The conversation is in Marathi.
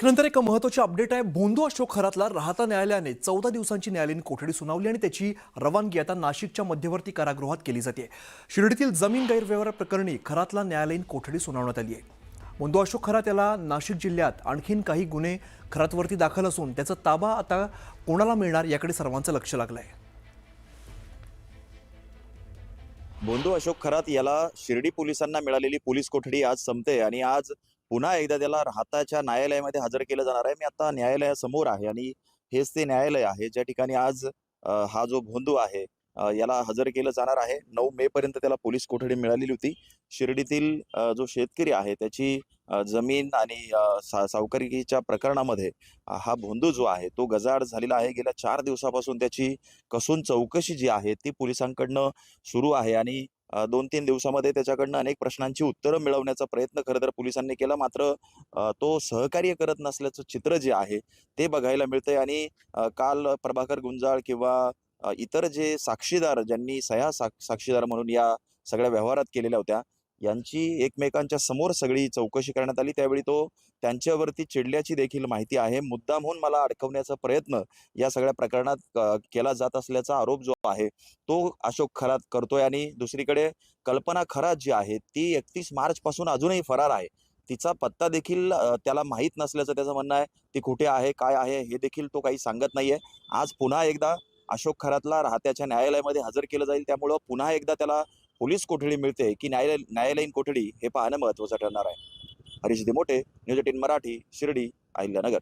नंतर एक महत्त्वाची अपडेट आहे। भोंदू अशोक खरातला राहता न्यायालयाने 14 दिवसांची न्यायालयीन कोठडी सुनावली आणि त्याची रवानगी आता नाशिकच्या मध्यवर्ती कारागृहात केली जाते। शिर्डीतील जमीन गैरव्यवहार प्रकरणी खरातला न्यायालयीन कोठडी सुनावण्यात आली आहे। भोंदू अशोक खरात याला नाशिक जिल्ह्यात आणखीन काही गुन्हे खरातवरती दाखल असून त्याचा ताबा आता कोणाला मिळणार याकडे सर्वांचं लक्ष लागलं आहे। भोंदू अशोक खरात याला शिर्डी पोलिसांना मिळालेली पोलीस कोठडी आज संपते आणि आज पुन्हा एकदा त्याला राहताच्या न्यायालयामध्ये हजर केलं जाणार आहे। मी आता न्यायालयासमोर आहे आणि हेच ते न्यायालय आहे ज्या ठिकाणी आज हा जो भोंदू आहे याला हजर केलं जाणार आहे। 9 मे पर्यंत त्याला पोलीस कोठडी मिळालेली होती। शिर्डीतील जो शेतकरी आहे त्याची जमीन आणि सावकारीच्या प्रकरणामध्ये हा भोंदू जो आहे तो गजाआड झालेला आहे। गेल्या 4 दिवसापासून त्याची कसून चौकशी जी आहे ती पोलिसांकडनं सुरू आहे आणि 2-3 दिवसामध्ये त्याच्याकडनं अनेक प्रश्नांची उत्तरं मिळवण्याचा प्रयत्न खरं तर पोलिसांनी केला, मात्र तो सहकार्य करत नसल्याचं चित्र जे आहे ते बघायला मिळतंय। आणि काल प्रभाकर गुंजाळ किंवा इतर जे साक्षीदार ज्यांनी साक्षीदार म्हणून या सगळ्या व्यवहारात केलेल्या होत्या यांची एकमेकांच्या समोर सगळी चौकशी करण्यात आली। त्यावेळी तो त्यांच्यावरती चिडल्याची देखील माहिती आहे। मुद्दामहून मला अडकवण्याचा प्रयत्न या सगळ्या प्रकरणात केला जात असल्याचा आरोप जो आहे तो अशोक खरात करतोय। आणि दुसरीकडे कल्पना खरात जी आहे ती 31 मार्च पासून अजूनही फरार आहे। तिचा पत्ता देखील त्याला माहीत नसल्याचं त्याचं म्हणणं आहे। ती कुठे आहे, काय आहे हे देखील तो काही सांगत नाहीये। आज पुन्हा एकदा अशोक खरातला राहत्याच्या न्यायालयामध्ये हजर केलं जाईल, त्यामुळं पुन्हा एकदा त्याला पोलीस कोठडी मिळते की न्यायालयीन कोठडी हे पाहणं महत्त्वाचं ठरणार आहे। हरीश दिमोटे, न्यूज 18 मराठी, शिर्डी, अहिल्यानगर।